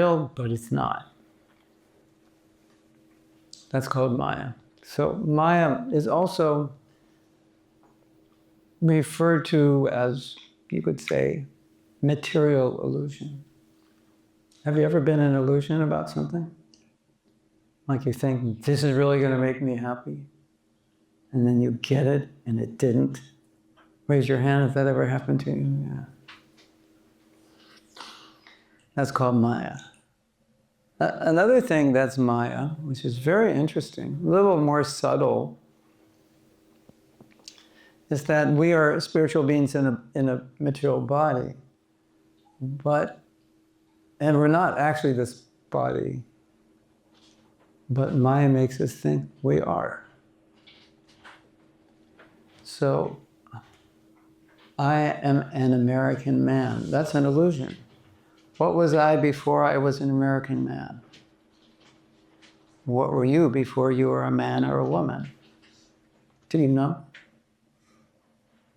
real, but it's not. That's called Maya. So Maya is also referred to as, you could say, material illusion. Have you ever been in an illusion about something? Like you think, this is really going to make me happy, and then you get it, and it didn't. Raise your hand if that ever happened to you. Yeah. That's called Maya. Another thing that's Maya, which is very interesting, a little more subtle, is that we are spiritual beings in a material body, and we're not actually this body, but Maya makes us think we are. So, I am an American man. That's an illusion. What was I before I was an American man? What were you before you were a man or a woman? Do you know?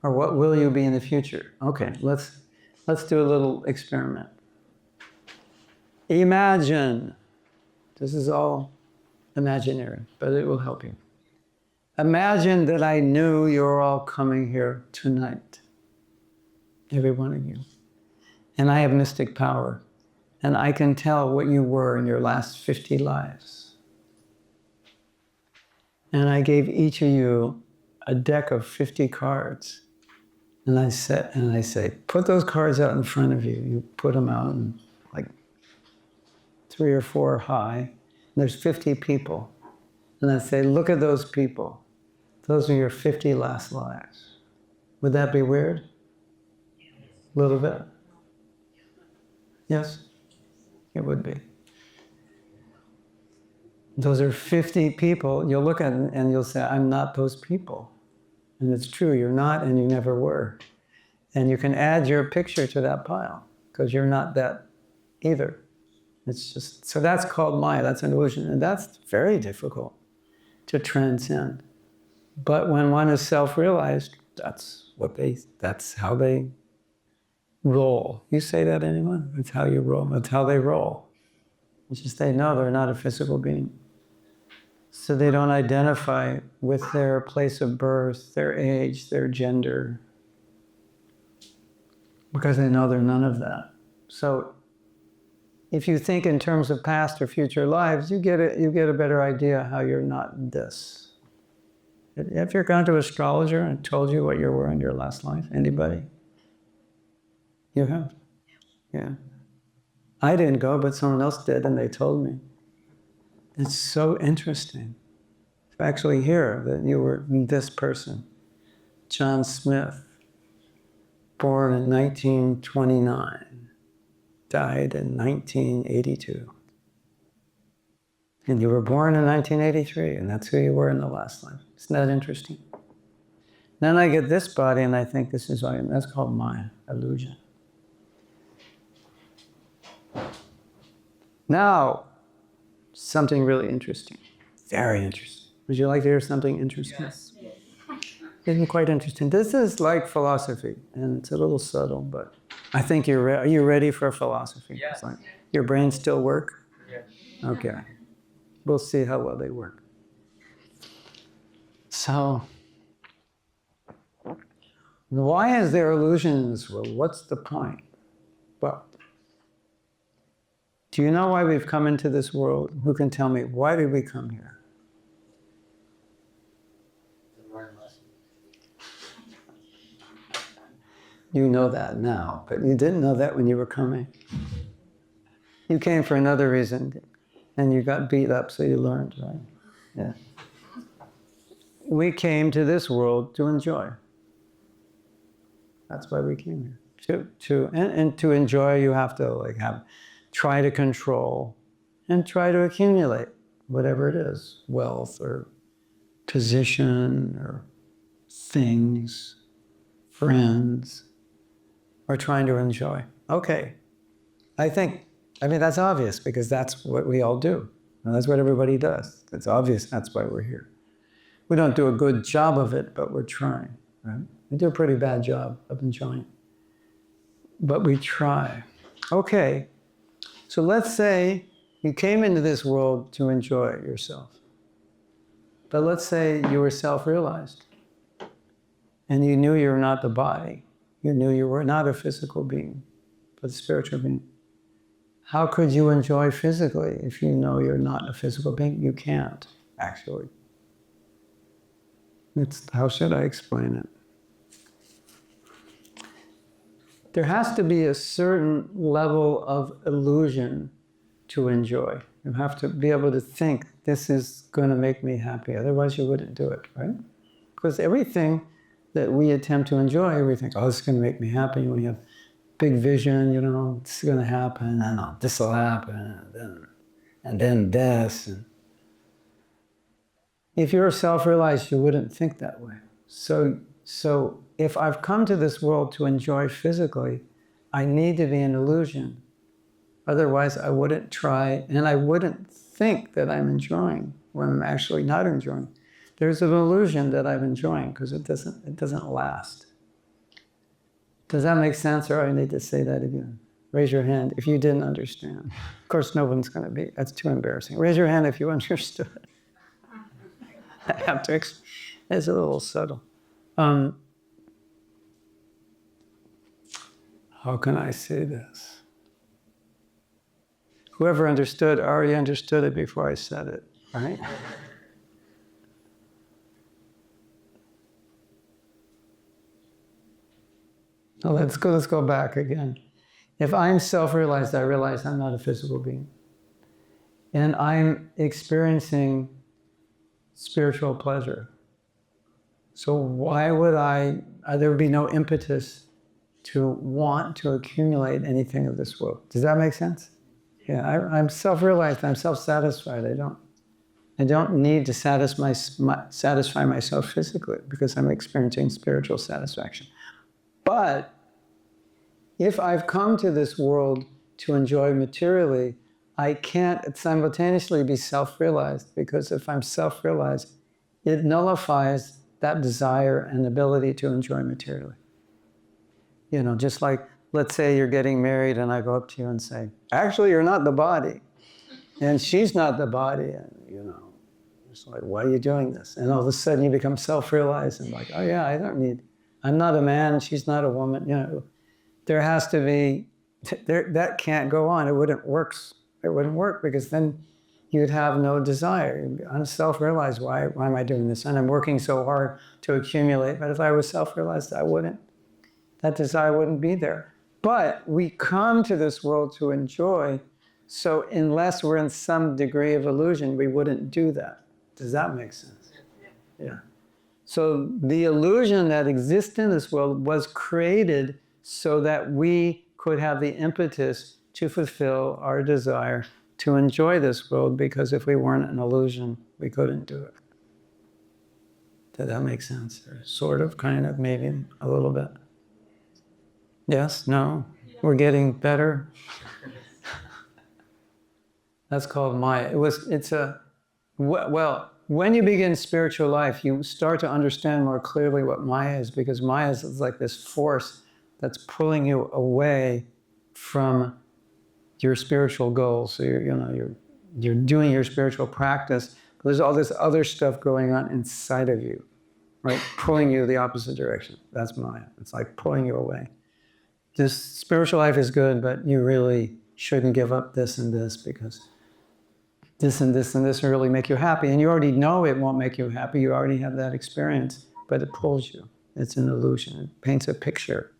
Or what will you be in the future? Okay, let's do a little experiment. Imagine, this is all imaginary, but it will help you. Imagine that I knew you were all coming here tonight, every one of you. And I have mystic power, and I can tell what you were in your last 50 lives. And I gave each of you a deck of 50 cards. And I say, put those cards out in front of you. You put them out and like 3 or 4 high. And there's 50 people. And I say, look at those people. Those are your 50 last lives. Would that be weird? A little bit. Yes? It would be. Those are 50 people. You'll look at it and you'll say, I'm not those people. And it's true, you're not and you never were. And you can add your picture to that pile, because you're not that either. It's just, so that's called Maya, that's an illusion. And that's very difficult to transcend. But when one is self-realized, that's how they roll. You say that, anyone? That's how you roll, that's how they roll. It's just they know they're not a physical being. So they don't identify with their place of birth, their age, their gender, because they know they're none of that. So if you think in terms of past or future lives, you get a better idea how you're not this. Have you ever gone to an astrologer and told you what you were in your last life? Anybody? You have? Yeah. I didn't go, but someone else did, and they told me. It's so interesting to actually hear that you were this person. John Smith, born in 1929, died in 1982. And you were born in 1983, and that's who you were in the last life. Isn't that interesting? Then I get this body, and I think this is why, that's called Maya, illusion. Now, something really interesting. Very interesting. Would you like to hear something interesting? Yes. Isn't quite interesting. This is like philosophy, and it's a little subtle, but I think are you ready for philosophy? Yes. Like, your brains still work? Yes. Okay. We'll see how well they work. So, why is there illusion in this world? What's the point? Well, do you know why we've come into this world? Who can tell me, why did we come here? You know that now, but you didn't know that when you were coming. You came for another reason, and you got beat up, so you learned, right? Yeah. We came to this world to enjoy. That's why we came here. And to enjoy, you have to try to control and try to accumulate whatever it is, wealth or position or things, friends, or trying to enjoy. Okay, I mean, that's obvious because that's what we all do. And that's what everybody does. It's obvious that's why we're here. We don't do a good job of it, but we're trying, right? We do a pretty bad job of enjoying, but we try. Okay, So let's say you came into this world to enjoy yourself. But let's say you were self-realized and you knew you were not the body. You knew you were not a physical being, but a spiritual being. How could you enjoy physically if you know you're not a physical being? You can't, actually. How should I explain it? There has to be a certain level of illusion to enjoy. You have to be able to think, this is going to make me happy. Otherwise, you wouldn't do it, right? Because everything that we attempt to enjoy, we think, oh, this is going to make me happy. We have big vision, it's going to happen, and this will happen, and then this. And if you're self-realized, you wouldn't think that way. So if I've come to this world to enjoy physically, I need to be an illusion. Otherwise, I wouldn't try, and I wouldn't think that I'm enjoying when I'm actually not enjoying. There's an illusion that I'm enjoying because it doesn't last. Does that make sense, or I need to say that again? Raise your hand if you didn't understand. Of course, no one's going to be. That's too embarrassing. Raise your hand if you understood. I have to. It's a little subtle. How can I say this? Whoever understood already understood it before I said it, right? Now let's go back again. If I'm self-realized, I realize I'm not a physical being. And I'm experiencing spiritual pleasure. So why would there would be no impetus to want to accumulate anything of this world. Does that make sense? Yeah, I'm self-realized, I'm self-satisfied. I don't need to satisfy myself physically because I'm experiencing spiritual satisfaction. But if I've come to this world to enjoy materially, I can't simultaneously be self-realized, because if I'm self-realized, it nullifies that desire and ability to enjoy materially. Just like, let's say you're getting married and I go up to you and say, actually, you're not the body. And she's not the body. And, it's like, why are you doing this? And all of a sudden you become self-realized and like, oh yeah, I'm not a man, she's not a woman. There has to be, that can't go on. It wouldn't work because then you'd have no desire. I'm self-realized, why am I doing this? And I'm working so hard to accumulate. But if I was self-realized, that desire wouldn't be there. But we come to this world to enjoy, so unless we're in some degree of illusion, we wouldn't do that. Does that make sense? Yeah. So the illusion that exists in this world was created so that we could have the impetus to fulfill our desire to enjoy this world, because if we weren't an illusion, we couldn't do it. Does that make sense? Or sort of, kind of, maybe a little bit. Yes? No? We're getting better? That's called Maya. Well, when you begin spiritual life, you start to understand more clearly what Maya is, because Maya is like this force that's pulling you away from your spiritual goals. So you're doing your spiritual practice, but there's all this other stuff going on inside of you, right? Pulling you the opposite direction. That's Maya. It's like pulling you away. This spiritual life is good, but you really shouldn't give up this and this, because this and this and this really make you happy. And you already know it won't make you happy. You already have that experience, but it pulls you. It's an illusion. It paints a picture.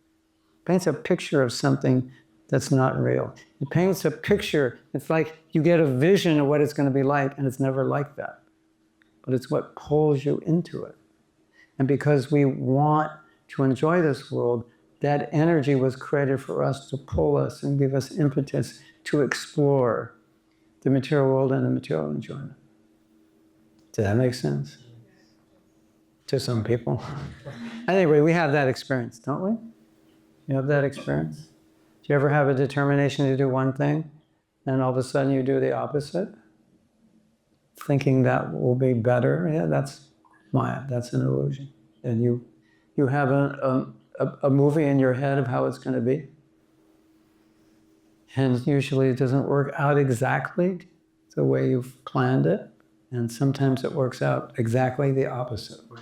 It paints a picture of something that's not real. It paints a picture. It's like you get a vision of what it's going to be like, and it's never like that. But it's what pulls you into it. And because we want to enjoy this world, that energy was created for us to pull us and give us impetus to explore the material world and the material enjoyment. Does that make sense? To some people. Anyway, we have that experience, don't we? You have that experience? Do you ever have a determination to do one thing, and all of a sudden you do the opposite? Thinking that will be better? Yeah, that's Maya. That's an illusion. And you have a movie in your head of how it's going to be. And usually it doesn't work out exactly the way you've planned it. And sometimes it works out exactly the opposite way.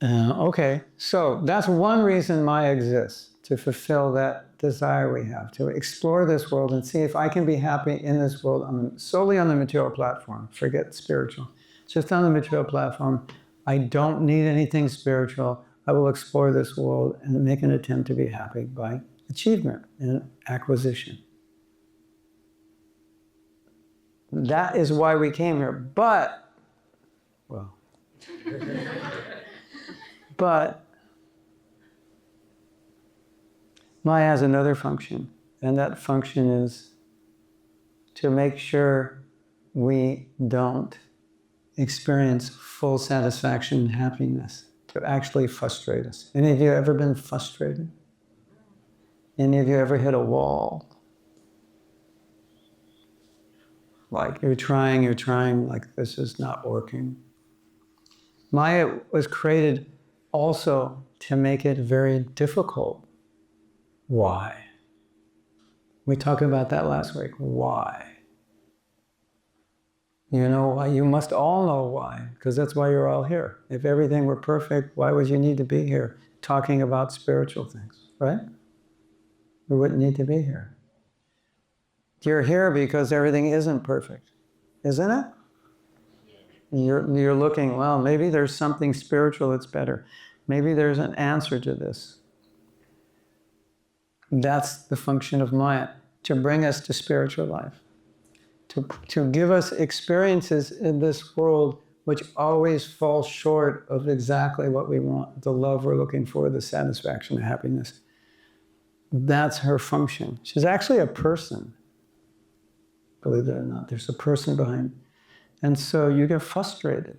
Okay, so that's one reason Maya exists, to fulfill that desire we have, to explore this world and see if I can be happy in this world solely on the material platform. Forget spiritual. Just on the material platform, I don't need anything spiritual. I will explore this world and make an attempt to be happy by achievement and acquisition. That is why we came here. But Maya has another function, and that function is to make sure we don't experience full satisfaction and happiness, to actually frustrate us. Any of you ever been frustrated? Any of you ever hit a wall? Like you're trying, like this is not working. Maya was created also to make it very difficult. Why? We talked about that last week. Why? You know why? You must all know why, because that's why you're all here. If everything were perfect, why would you need to be here talking about spiritual things, right? We wouldn't need to be here. You're here because everything isn't perfect, isn't it? You're looking, well, maybe there's something spiritual that's better. Maybe there's an answer to this. That's the function of Maya, to bring us to spiritual life, to give us experiences in this world which always fall short of exactly what we want, the love we're looking for, the satisfaction, the happiness. That's her function. She's actually a person. Believe it or not, there's a person behind. And so you get frustrated.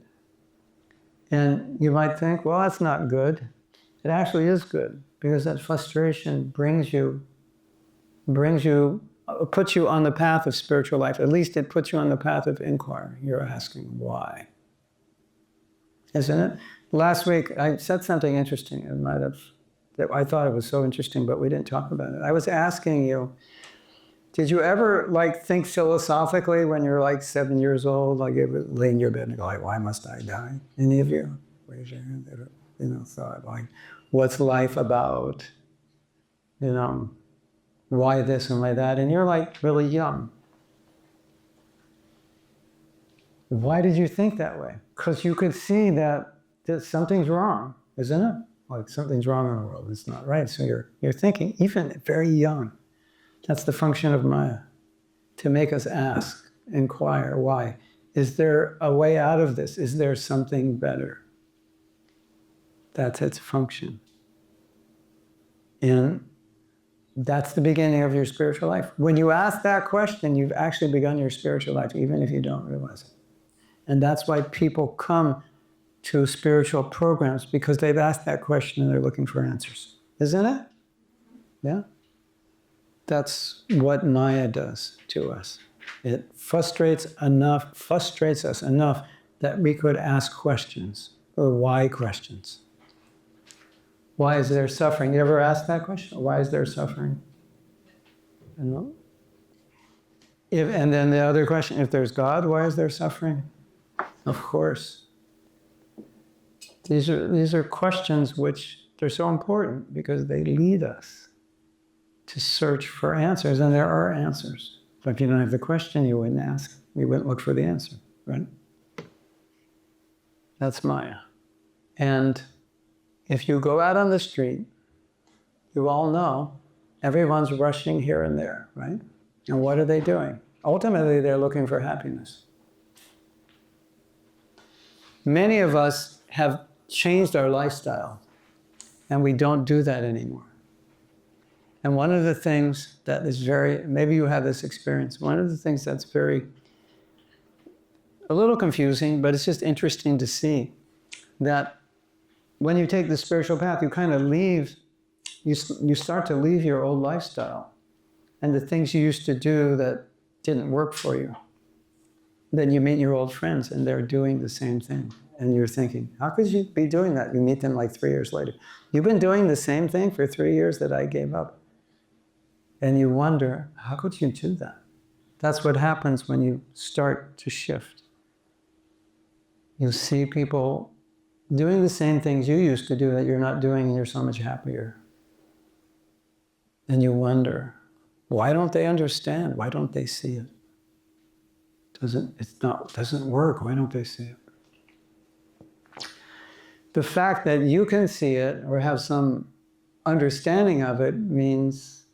And you might think, well, that's not good. It actually is good, because that frustration puts you on the path of spiritual life. At least it puts you on the path of inquiry. You're asking why. Isn't it? Last week, I said something interesting. That I thought it was so interesting, but we didn't talk about it. I was asking you, did you ever think philosophically when you're 7 years old, you would lay in your bed and go why must I die? Any of you? Raise your hand. Thought what's life about? Why this and why that? And you're really young. Why did you think that way? Because you could see that something's wrong, isn't it? Something's wrong in the world. It's not right. So you're thinking, even very young. That's the function of Maya, to make us ask, inquire, why? Is there a way out of this? Is there something better? That's its function. And that's the beginning of your spiritual life. When you ask that question, you've actually begun your spiritual life, even if you don't realize it. And that's why people come to spiritual programs, because they've asked that question and they're looking for answers. Isn't it? Yeah? That's what Maya does to us. It frustrates us enough that we could ask questions, or why questions. Why is there suffering? You ever ask that question? Why is there suffering? And then the other question, if there's God, why is there suffering? Of course. These are questions which they're so important because they lead us to search for answers, and there are answers. But if you don't have the question, you wouldn't ask. You wouldn't look for the answer, right? That's Maya. And if you go out on the street, you all know everyone's rushing here and there, right? And what are they doing? Ultimately, they're looking for happiness. Many of us have changed our lifestyle, and we don't do that anymore. And one of the things that is maybe you have this experience, one of the things that's a little confusing, but it's just interesting to see that when you take the spiritual path, you kind of you start to leave your old lifestyle and the things you used to do that didn't work for you. Then you meet your old friends and they're doing the same thing. And you're thinking, how could you be doing that? You meet them 3 years later. You've been doing the same thing for 3 years that I gave up. And you wonder, how could you do that? That's what happens when you start to shift. You see people doing the same things you used to do that you're not doing, and you're so much happier. And you wonder, why don't they understand? Why don't they see it? Doesn't work. Why don't they see it? The fact that you can see it or have some understanding of it means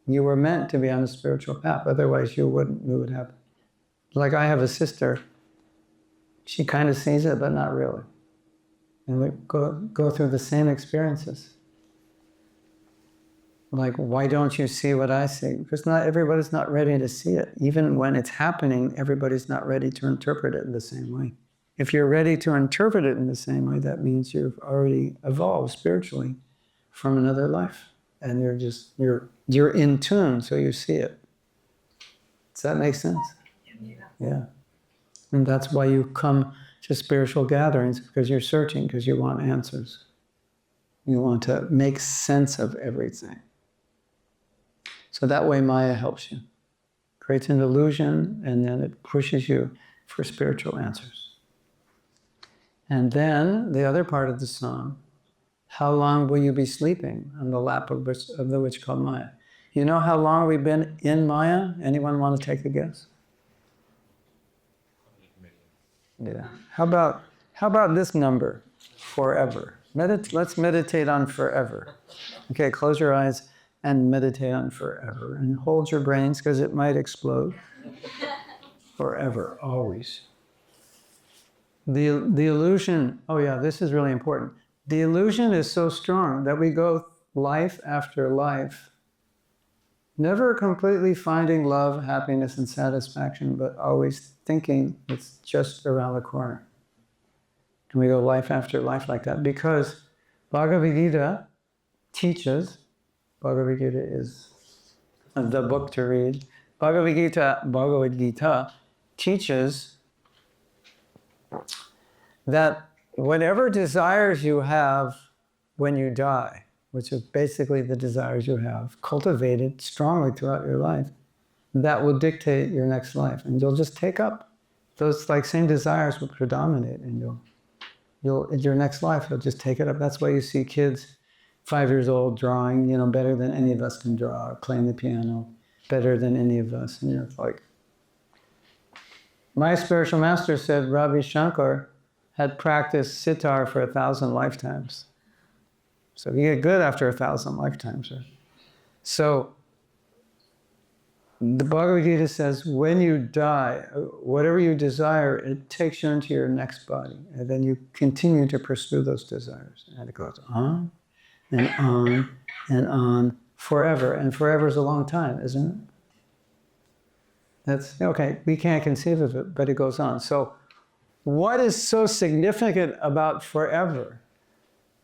you were meant to be on a spiritual path. Otherwise, you would have. Like I have a sister. She kind of sees it, but not really. And we go through the same experiences. Like, why don't you see what I see? Because not everybody's not ready to see it. Even when it's happening, everybody's not ready to interpret it in the same way. If you're ready to interpret it in the same way, that means you've already evolved spiritually from another life. And you're in tune, so you see it. Does that make sense? Yeah. And that's why you come to spiritual gatherings, because you're searching, because you want answers. You want to make sense of everything. So that way Maya helps you. Creates an illusion, and then it pushes you for spiritual answers. And then the other part of the song, how long will you be sleeping on the lap of the witch called Maya? You know how long we've been in Maya? Anyone want to take a guess? Yeah. How about this number? Forever. Let's meditate on forever. Okay, close your eyes and meditate on forever. And hold your brains, because it might explode. Forever, always. The illusion, oh yeah, this is really important. The illusion is so strong that we go life after life, never completely finding love, happiness, and satisfaction, but always thinking it's just around the corner. And we go life after life like that, because Bhagavad Gita teaches, Bhagavad Gita is the book to read, Bhagavad Gita teaches that whatever desires you have when you die, which is basically the desires you have cultivated strongly throughout your life, that will dictate your next life. And you'll just take up those same desires will predominate, and you'll in your next life, you'll just take it up. That's why you see kids 5 years old drawing, better than any of us can draw, or playing the piano better than any of us. And you're like, my spiritual master said Ravi Shankar had practiced sitar for 1,000 lifetimes. So you get good after 1,000 lifetimes. Right? So the Bhagavad Gita says, when you die, whatever you desire, it takes you into your next body. And then you continue to pursue those desires. And it goes on and on and on forever. And forever is a long time, isn't it? That's okay. We can't conceive of it, but it goes on. So what is so significant about forever?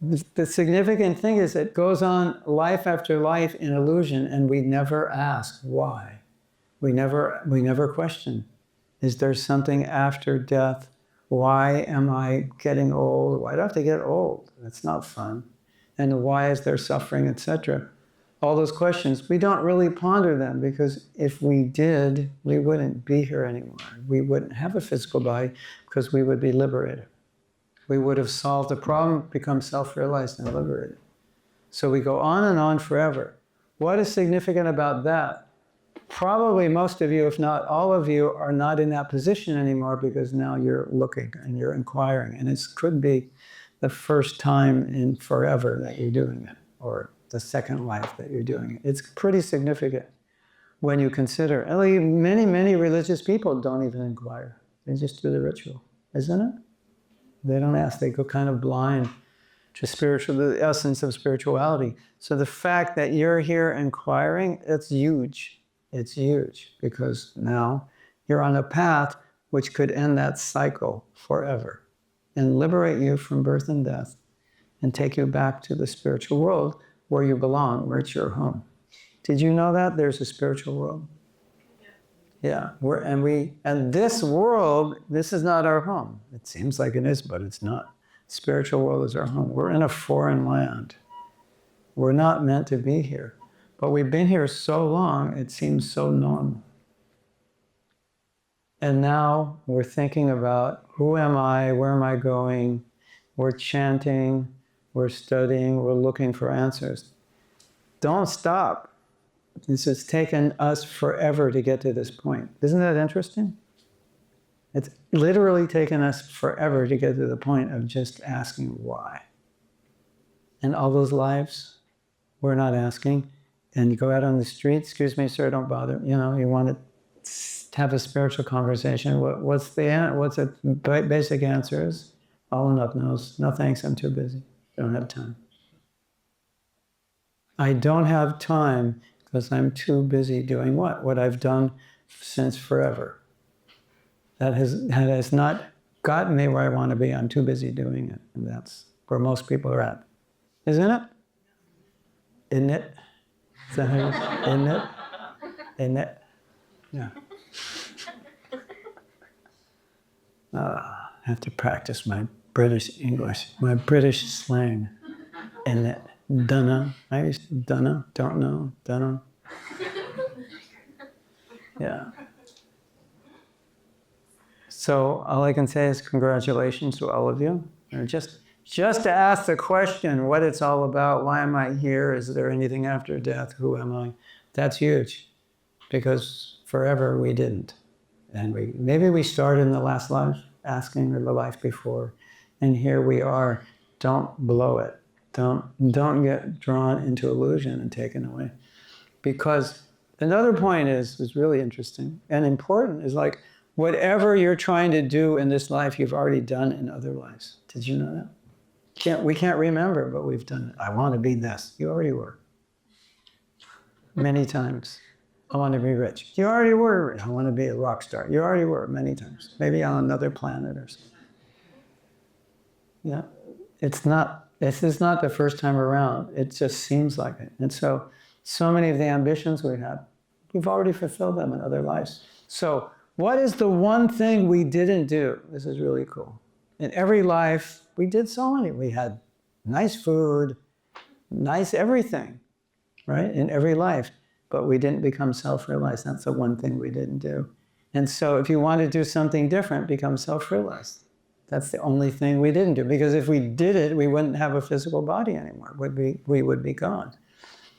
The significant thing is it goes on life after life in illusion, and we never ask why. We never question. Is there something after death? Why am I getting old? Why do I have to get old? That's not fun. And why is there suffering, etc.? All those questions, we don't really ponder them, because if we did, we wouldn't be here anymore. We wouldn't have a physical body, because we would be liberated. We would have solved the problem, become self-realized and liberated. So we go on and on forever. What is significant about that? Probably most of you, if not all of you, are not in that position anymore, because now you're looking and you're inquiring. And it could be the first time in forever that you're doing it, or the second life that you're doing it. It's pretty significant when you consider. Many, many religious people don't even inquire. They just do the ritual, isn't it? They don't ask. They go kind of blind to the essence of spirituality. So the fact that you're here inquiring, it's huge. It's huge, because now you're on a path which could end that cycle forever and liberate you from birth and death and take you back to the spiritual world where you belong, where it's your home. Did you know that there's a spiritual world? Yeah, and this world, this is not our home. It seems like it is, but it's not. Spiritual world is our home. We're in a foreign land. We're not meant to be here. But we've been here so long, it seems so normal. And now we're thinking about, who am I? Where am I going? We're chanting, we're studying, we're looking for answers. Don't stop. This has taken us forever to get to this point. Isn't that interesting? It's literally taken us forever to get to the point of just asking why. And all those lives, we're not asking. And you go out on the street, excuse me, sir, don't bother. You know, you want to have a spiritual conversation. What's the basic answer is? All enough knows. No thanks, I'm too busy. I don't have time. I don't have time because I'm too busy doing what? What I've done since forever. That has not gotten me where I want to be. I'm too busy doing it. And that's where most people are at. Isn't it? Isn't it? Is that how you, isn't it? Isn't it? Yeah. I have to practice my British English, my British slang. Isn't it? Dunno. I used to dunno, don't know, dunno. Yeah. So all I can say is congratulations to all of you. Just to ask the question, what it's all about, why am I here? Is there anything after death? Who am I? That's huge, because forever we didn't. And maybe we started in the last life asking, or the life before, and here we are. Don't blow it. Don't get drawn into illusion and taken away. Because another point is really interesting and important, is like, whatever you're trying to do in this life, you've already done in other lives. Did you know that? We can't remember, but we've done it. I want to be this. You already were. Many times. I want to be rich. You already were rich. I want to be a rock star. You already were many times. Maybe on another planet or something. Yeah. This is not the first time around. It just seems like it. And so many of the ambitions we had, we've already fulfilled them in other lives. So what is the one thing we didn't do? This is really cool. In every life, we did so many. We had nice food, nice everything, right? In every life. But we didn't become self-realized. That's the one thing we didn't do. And so if you want to do something different, become self-realized. That's the only thing we didn't do. Because if we did it, we wouldn't have a physical body anymore. We would be gone.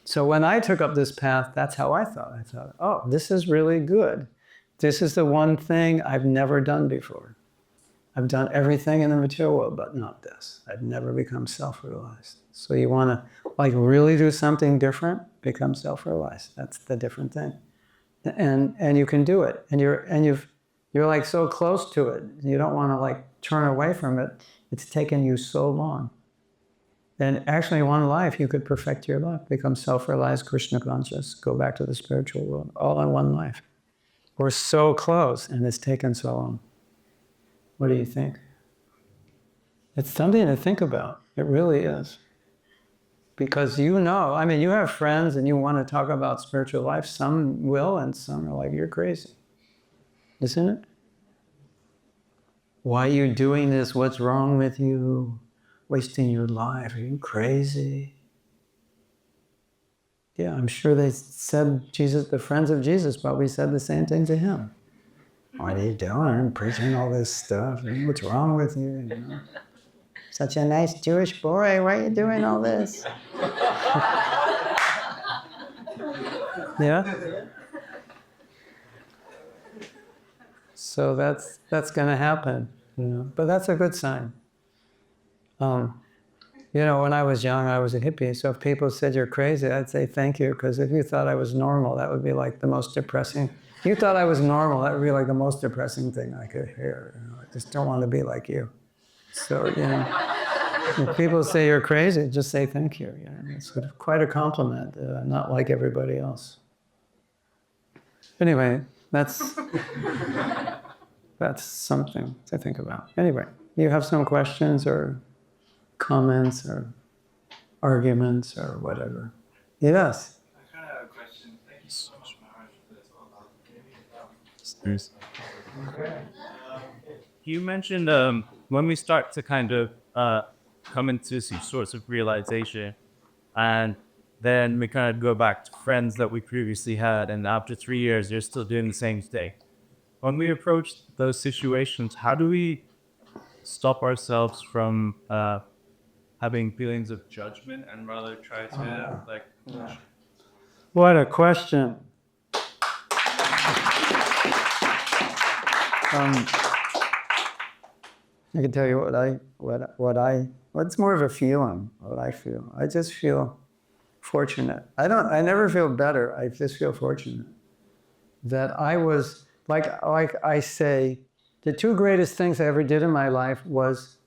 So when I took up this path, that's how I thought. I thought, oh, this is really good. This is the one thing I've never done before. I've done everything in the material world, but not this. I've never become self-realized. So you want to like really do something different, become self-realized. That's the different thing. And you can do it. And you're like so close to it. You don't want to like turn away from it. It's taken you so long. And actually, one life, you could perfect your life, become self-realized, Krishna conscious, go back to the spiritual world, all in one life. We're so close, and it's taken so long. What do you think? It's something to think about. It really is. Because you know, I mean, you have friends and you want to talk about spiritual life. Some will, and some are like, you're crazy. Isn't it? Why are you doing this? What's wrong with you? Wasting your life. Are you crazy? Yeah, I'm sure they said, the friends of Jesus probably said the same thing to him. What are you doing? Preaching all this stuff. What's wrong with you? You know? Such a nice Jewish boy. Why are you doing all this? Yeah? So that's going to happen. You know? But that's a good sign. You know, when I was young, I was a hippie. So if people said you're crazy, I'd say thank you. Because if you thought I was normal, that would be like the most depressing. If you thought I was normal, that would be like the most depressing thing I could hear. You know, I just don't want to be like you. So, you know, if people say you're crazy, just say thank you. You know, it's quite a compliment, not like everybody else. Anyway, that's something to think about. Anyway, you have some questions or comments or arguments or whatever? Yes. I kind of have a question. Thank you so much, Maharaj, for this all about. You mentioned when we start to kind of come into some sorts of realization, and then we kind of go back to friends that we previously had, and after 3 years, you're still doing the same thing. When we approach those situations, how do we stop ourselves from having feelings of judgment and rather try to What a question. I can tell you what's more of a feeling, what I feel. I just feel fortunate. I never feel better. I just feel fortunate that I was, like I say, the two greatest things I ever did in my life was,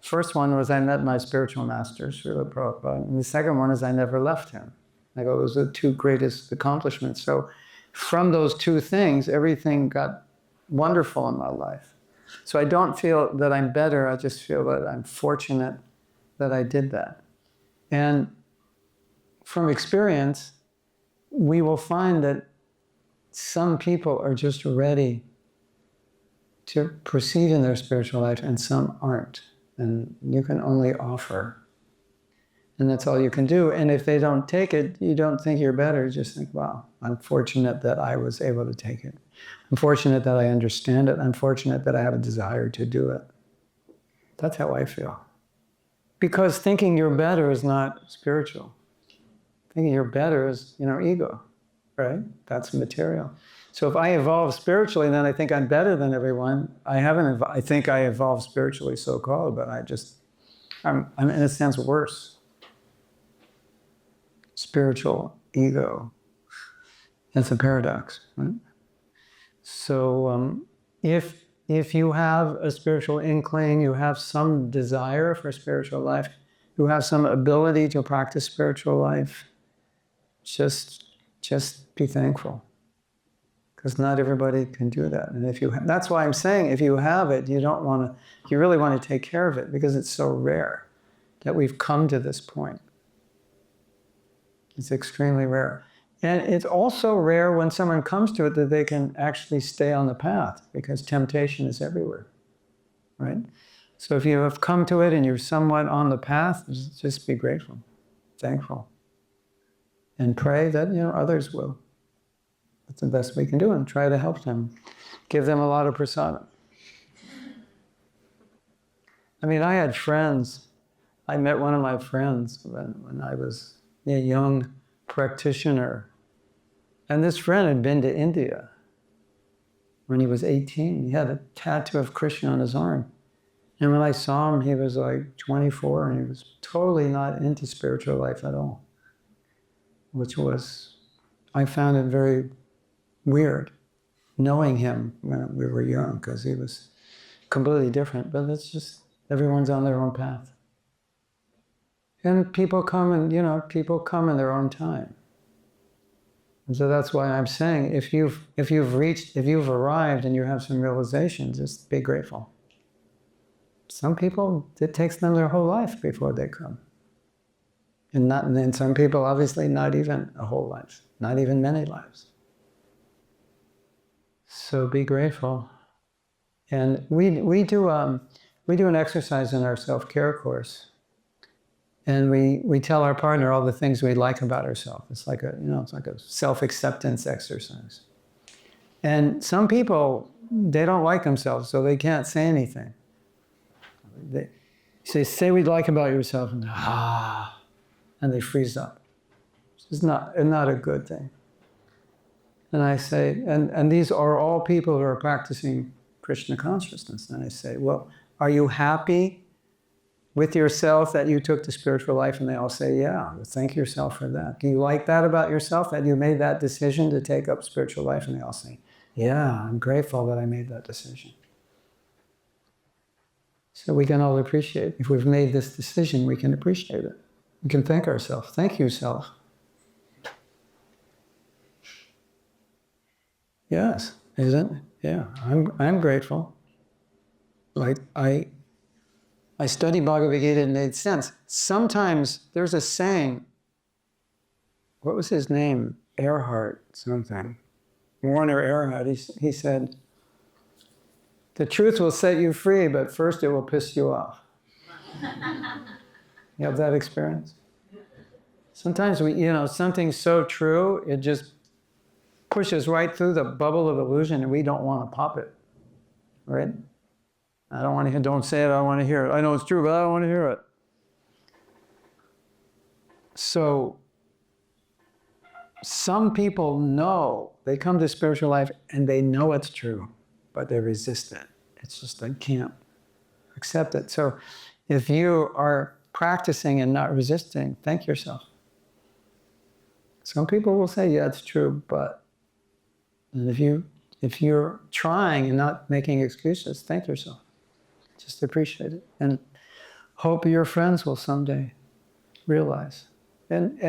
first one was I met my spiritual master, Srila Prabhupada, and the second one is I never left him. I go, those are the two greatest accomplishments. So from those two things, everything got wonderful in my life. So I don't feel that I'm better, I just feel that I'm fortunate that I did that. And from experience, we will find that some people are just ready to proceed in their spiritual life and some aren't. And you can only offer. And that's all you can do. And if they don't take it, you don't think you're better. You just think, wow, I'm fortunate that I was able to take it. I'm fortunate that I understand it. I'm fortunate that I have a desire to do it. That's how I feel. Because thinking you're better is not spiritual. Thinking you're better is, ego, right? That's material. So if I evolve spiritually, then I think I'm better than everyone. I think I evolved spiritually, so-called, but I'm in a sense worse. Spiritual ego. It's a paradox, right? So if you have a spiritual inkling, you have some desire for spiritual life, you have some ability to practice spiritual life, just be thankful. Because not everybody can do that. And that's why I'm saying, if you have it, you really want to take care of it, because it's so rare that we've come to this point. It's extremely rare. And it's also rare when someone comes to it that they can actually stay on the path, because temptation is everywhere, right? So if you have come to it and you're somewhat on the path, just be grateful, thankful, and pray that others will. That's the best we can do, and try to help them. Give them a lot of prasadam. I mean, I had friends. I met one of my friends when I was a young practitioner. And this friend had been to India when he was 18. He had a tattoo of Krishna on his arm. And when I saw him, he was like 24, and he was totally not into spiritual life at all. I found it very weird, knowing him when we were young, because he was completely different. But it's just, everyone's on their own path. And people come in their own time. And so that's why I'm saying, if you've arrived and you have some realization, just be grateful. Some people, it takes them their whole life before they come. And then some people, obviously, not even a whole life, not even many lives. So be grateful. And we do an exercise in our self-care course. And we tell our partner all the things we like about ourselves. It's like a self-acceptance exercise. And some people, they don't like themselves, so they can't say anything. They say what you like about yourself, and they freeze up. It's not a good thing. And I say, and these are all people who are practicing Krishna consciousness. And I say, well, are you happy with yourself that you took the spiritual life? And they all say, yeah. Thank yourself for that. Do you like that about yourself, that you made that decision to take up spiritual life? And they all say, yeah, I'm grateful that I made that decision. So we can all appreciate. If we've made this decision, we can appreciate it. We can thank ourselves. Thank you, self. Yes, isn't it? Yeah, I'm grateful. Like I study Bhagavad Gita and it made sense. Sometimes there's a saying, what was his name? Earhart something. Warner Earhart, he said, the truth will set you free, but first it will piss you off. You have that experience? Sometimes something's so true, it just pushes right through the bubble of illusion, and we don't want to pop it, right? I don't want to hear, don't say it, I don't want to hear it. I know it's true, but I don't want to hear it. So some people know, they come to spiritual life and they know it's true, but they resist it. It's just they can't accept it. So if you are practicing and not resisting, thank yourself. Some people will say, yeah, it's true, but and if you're trying and not making excuses, thank yourself. Just appreciate it. And hope your friends will someday realize. And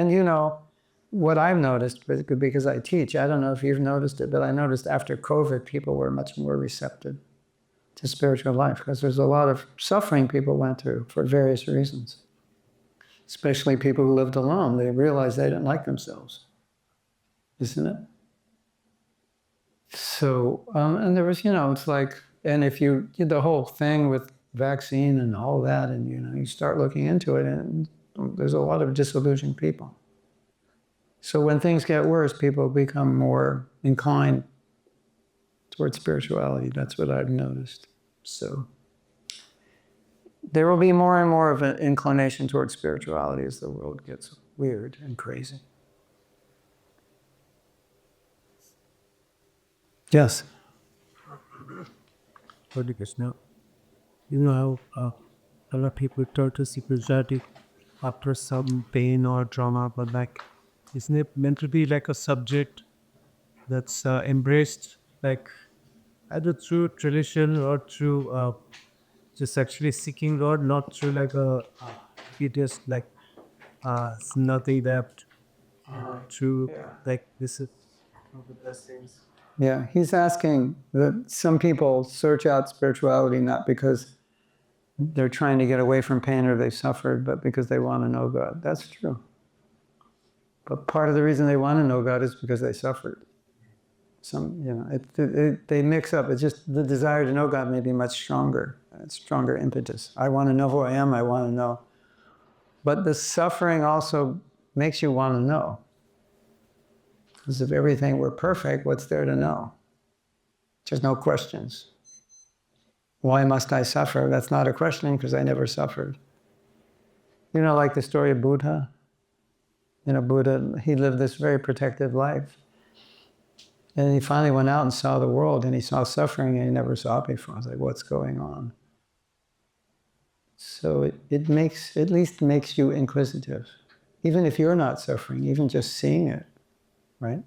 what I've noticed, because I teach, I don't know if you've noticed it, but I noticed after COVID, people were much more receptive to spiritual life, because there's a lot of suffering people went through for various reasons. Especially people who lived alone. They realized they didn't like themselves. Isn't it? So, and there was, it's like, and if you did the whole thing with vaccine and all that, and, you start looking into it, and there's a lot of disillusioned people. So when things get worse, people become more inclined towards spirituality. That's what I've noticed. So there will be more and more of an inclination towards spirituality as the world gets weird and crazy. Yes. Holy Krishna. You know how a lot of people turn to spirituality after some pain or trauma, but like, isn't it meant to be like a subject that's embraced, like either through tradition or through just actually seeking God, not through like it is like nothing that through like this is one of the best things. Yeah, he's asking that some people search out spirituality not because they're trying to get away from pain or they suffered, but because they want to know God. That's true. But part of the reason they want to know God is because they suffered. They mix up. It's just the desire to know God may be much stronger. It's stronger impetus. I want to know who I am. I want to know. But the suffering also makes you want to know. Because if everything were perfect, what's there to know? There's no questions. Why must I suffer? That's not a question because I never suffered. Like the story of Buddha. Buddha, he lived this very protective life. And he finally went out and saw the world, and he saw suffering and he never saw it before. I was like, what's going on? So it at least makes you inquisitive. Even if you're not suffering, even just seeing it, right?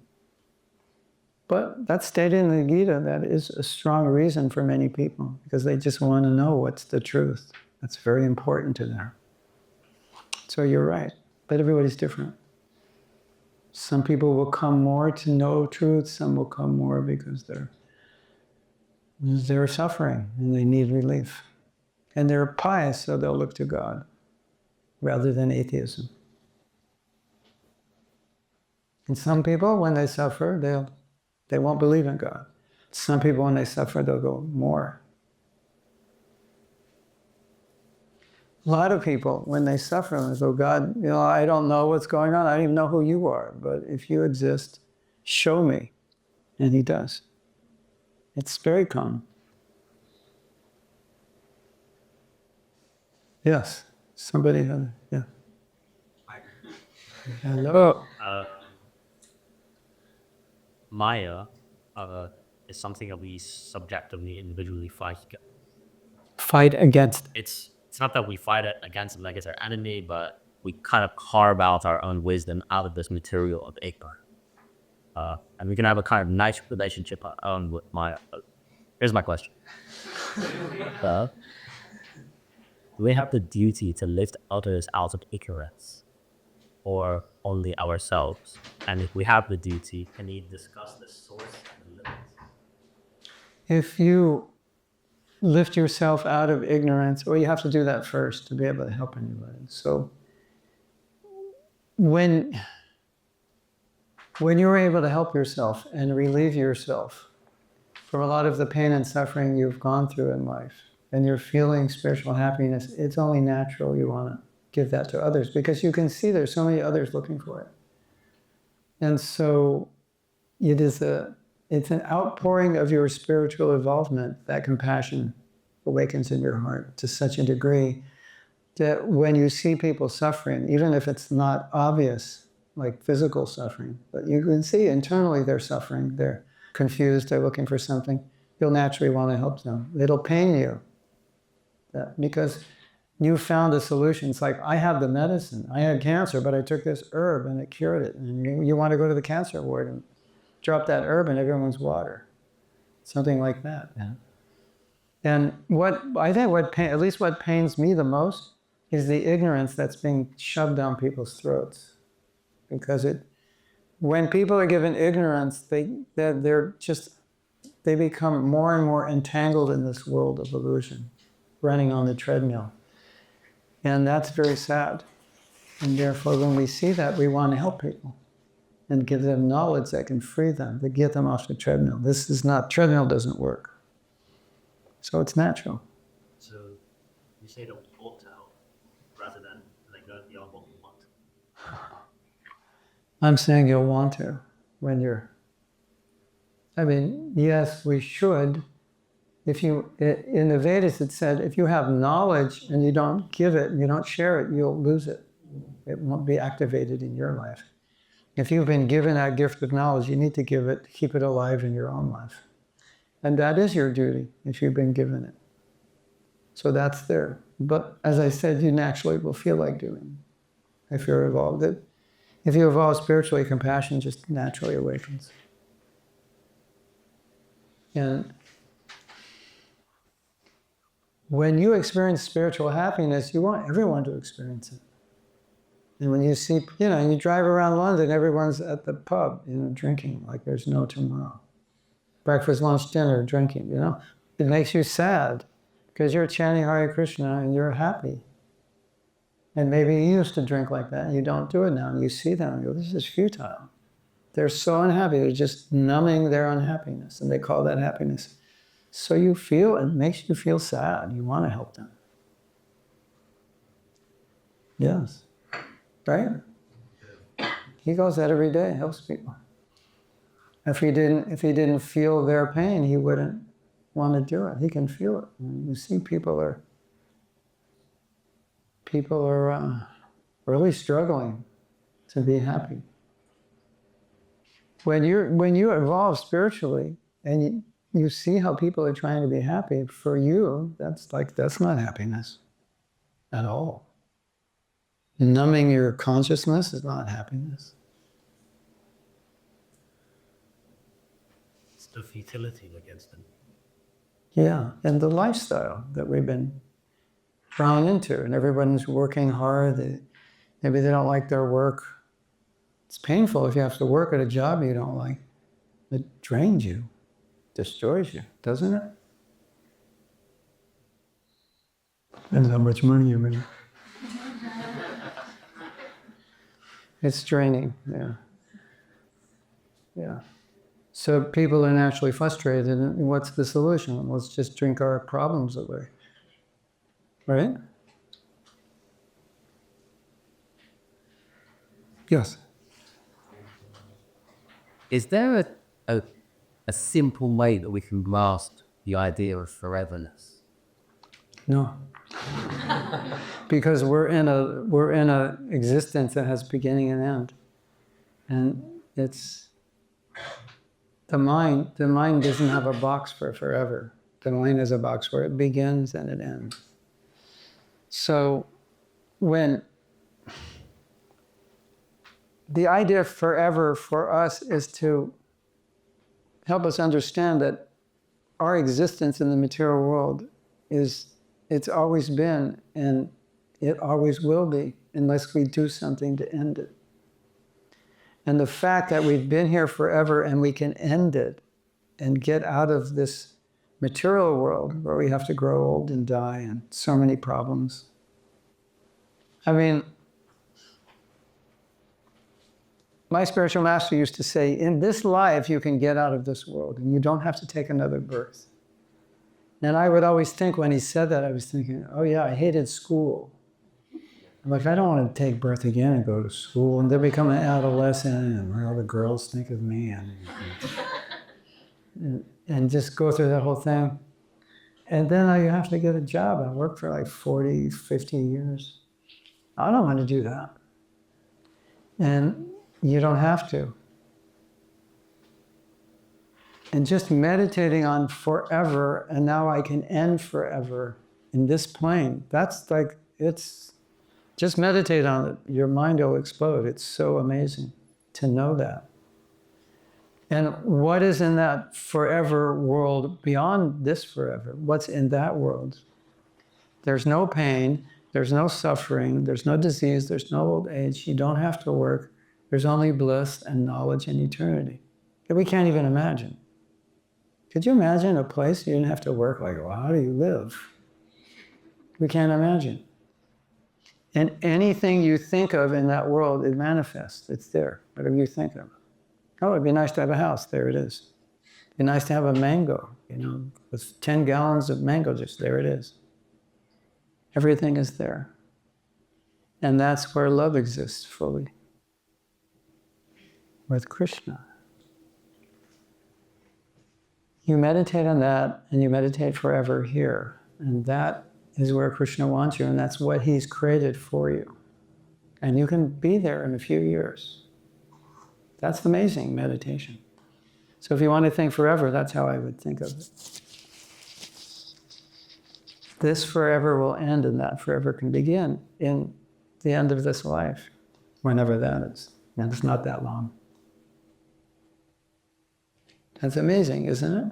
But that's stated in the Gita. That is a strong reason for many people, because they just want to know what's the truth. That's very important to them. So you're right, but everybody's different. Some people will come more to know truth. Some will come more because they're suffering and they need relief. And they're pious, so they'll look to God rather than atheism. And some people, when they suffer, they won't believe in God. Some people, when they suffer, they'll go more. A lot of people, when they suffer, they go, God, I don't know what's going on. I don't even know who you are. But if you exist, show me. And he does. It's very common. Yes. Somebody, yeah. Hello. Maya is something that we subjectively, individually Fight against. It's not that we fight it against it like it's our enemy, but we kind of carve out our own wisdom out of this material of ignorance. And we can have a kind of nice relationship with Maya. Here's my question. Do we have the duty to lift others out of ignorance, or only ourselves? And if we have the duty, can you discuss the source and the limits? If you lift yourself out of ignorance, well, you have to do that first to be able to help anybody. So when you're able to help yourself and relieve yourself from a lot of the pain and suffering you've gone through in life, and you're feeling spiritual happiness, it's only natural you want it. give that to others, because you can see there's so many others looking for it. And so it's an outpouring of your spiritual involvement. That compassion awakens in your heart to such a degree that when you see people suffering, even if it's not obvious, like physical suffering, but you can see internally they're suffering, they're confused, they're looking for something, you'll naturally want to help them. It'll pain you because you found a solution. It's like, I have the medicine. I had cancer, but I took this herb and it cured it. And you want to go to the cancer ward and drop that herb in everyone's water. Something like that. Yeah. And at least what pains me the most is the ignorance that's being shoved down people's throats. Because when people are given ignorance, they become more and more entangled in this world of illusion, running on the treadmill. And that's very sad. And therefore, when we see that, we want to help people and give them knowledge that can free them, to get them off the treadmill. Treadmill doesn't work. So it's natural. So you say don't ought to help rather than like go beyond what we want. I'm saying you'll want to when yes, we should. In the Vedas it said, if you have knowledge and you don't give it, and you don't share it, you'll lose it. It won't be activated in your life. If you've been given that gift of knowledge, you need to give it, keep it alive in your own life. And that is your duty if you've been given it. So that's there. But as I said, you naturally will feel like doing it if you're evolved. If you evolve spiritually, compassion just naturally awakens. And when you experience spiritual happiness, you want everyone to experience it. And when you see, you drive around London, everyone's at the pub, drinking like there's no tomorrow. Breakfast, lunch, dinner, drinking, It makes you sad because you're chanting Hare Krishna and you're happy. And maybe you used to drink like that and you don't do it now. And you see them and you go, this is futile. They're so unhappy. They're just numbing their unhappiness. And they call that happiness. So it makes you feel sad. You want to help them. Yes. Right? He goes that every day, helps people. If he didn't feel their pain, he wouldn't want to do it. He can feel it. You see people are really struggling to be happy. When you evolve spiritually and you see how people are trying to be happy, for you, that's not happiness at all. Numbing your consciousness is not happiness. It's the futility against them. Yeah, and the lifestyle that we've been thrown into, and everyone's working hard. Maybe they don't like their work. It's painful if you have to work at a job you don't like. It drains you, destroys you, doesn't it? Depends how much money you make. It's draining, yeah. Yeah. So people are naturally frustrated, and what's the solution? Let's just drink our problems away. Right? Yes. Is there a simple way that we can grasp the idea of foreverness? No. Because we're in a existence that has beginning and end. And it's the mind doesn't have a box for forever. The mind has a box where it begins and it ends. So when the idea of forever for us is to help us understand that our existence in the material world it's always been and it always will be unless we do something to end it. And the fact that we've been here forever and we can end it and get out of this material world where we have to grow old and die and so many problems. I mean, my spiritual master used to say, in this life you can get out of this world and you don't have to take another birth. And I would always think when he said that, I was thinking, oh yeah, I hated school. I'm like, I don't want to take birth again and go to school and then become an adolescent and what all the girls think of me and just go through that whole thing. And then I have to get a job. I worked for like 40, 50 years. I don't want to do that. And you don't have to. And just meditating on forever, and now I can end forever in this plane. That's like, just meditate on it. Your mind will explode. It's so amazing to know that. And what is in that forever world beyond this forever? What's in that world? There's no pain, there's no suffering, there's no disease, there's no old age. You don't have to work. There's only bliss and knowledge and eternity that we can't even imagine. Could you imagine a place you didn't have to work? Like, well, how do you live? We can't imagine. And anything you think of in that world, it manifests. It's there, whatever you think of. Oh, it'd be nice to have a house. There it is. It'd be nice to have a mango, with 10 gallons of mango juice. There it is. Everything is there. And that's where love exists fully. With Krishna. You meditate on that, and you meditate forever here. And that is where Krishna wants you, and that's what he's created for you. And you can be there in a few years. That's amazing meditation. So if you want to think forever, that's how I would think of it. This forever will end, and that forever can begin in the end of this life, whenever that is. And it's not that long. That's amazing, isn't it?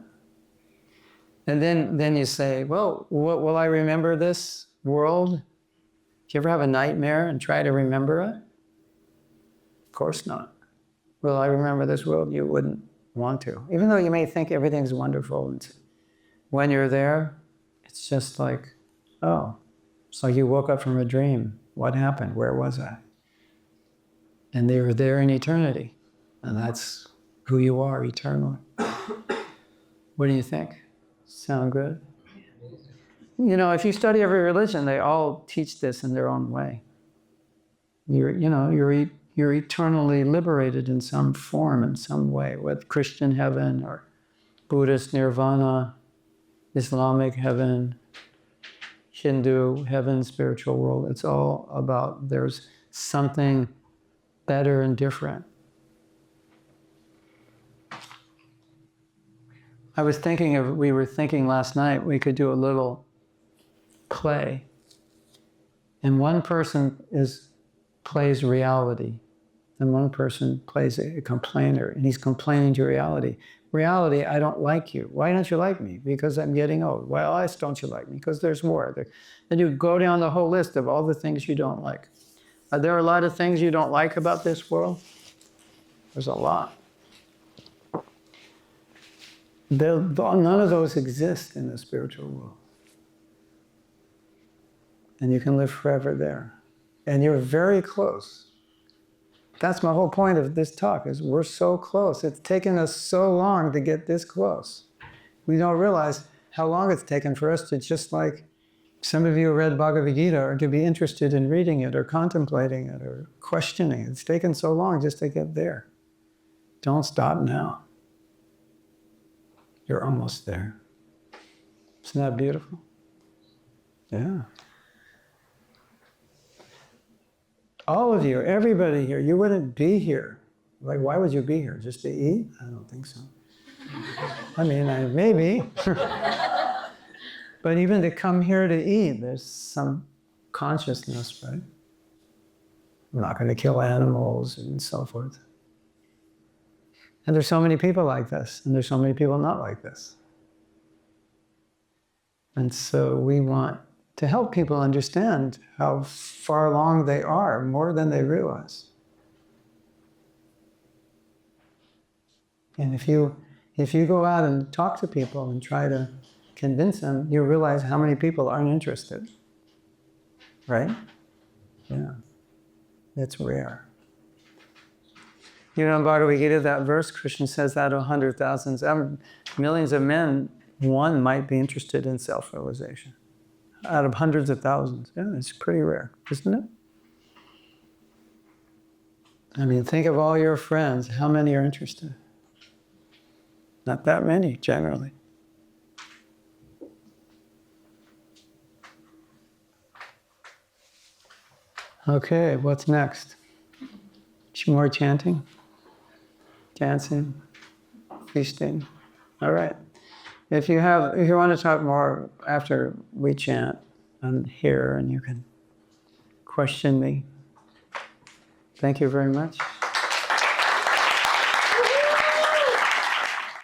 And then you say, well, will I remember this world? Do you ever have a nightmare and try to remember it? Of course not. Will I remember this world? You wouldn't want to. Even though you may think everything's wonderful. And when you're there, it's just like, oh, it's like you woke up from a dream. What happened? Where was I? And they were there in eternity. And that's who you are eternally. What do you think? Sound good? If you study every religion, they all teach this in their own way. You're eternally liberated in some form, in some way, with Christian heaven or Buddhist nirvana, Islamic heaven, Hindu heaven, spiritual world. It's all about there's something better and different. We were thinking last night we could do a little play. And one person plays reality. And one person plays a complainer, and he's complaining to reality. Reality, I don't like you. Why don't you like me? Because I'm getting old. Why else don't you like me? Because there's more. Then you go down the whole list of all the things you don't like. Are there a lot of things you don't like about this world? There's a lot. None of those exist in the spiritual world. And you can live forever there. And you're very close. That's my whole point of this talk, is we're so close. It's taken us so long to get this close. We don't realize how long it's taken for us to just like, some of you read Bhagavad Gita, or to be interested in reading it, or contemplating it, or questioning it. It's taken so long just to get there. Don't stop now. You're almost there. Isn't that beautiful? Yeah. All of you, everybody here, you wouldn't be here. Like, why would you be here? Just to eat? I don't think so. I mean, maybe. But even to come here to eat, there's some consciousness, right? We're not going to kill animals and so forth. And there's so many people like this, and there's so many people not like this. And so we want to help people understand how far along they are, more than they realize. And if you go out and talk to people and try to convince them, you realize how many people aren't interested. Right? Yeah. It's rare. In Bhagavad Gita, that verse, Krishna says that 100,000, millions of men, one might be interested in self-realization. Out of hundreds of thousands. Yeah, it's pretty rare, isn't it? I mean, think of all your friends. How many are interested? Not that many, generally. Okay, what's next? More chanting? Dancing? Feasting? All right. If you want to talk more after we chant, I'm here and you can question me. Thank you very much.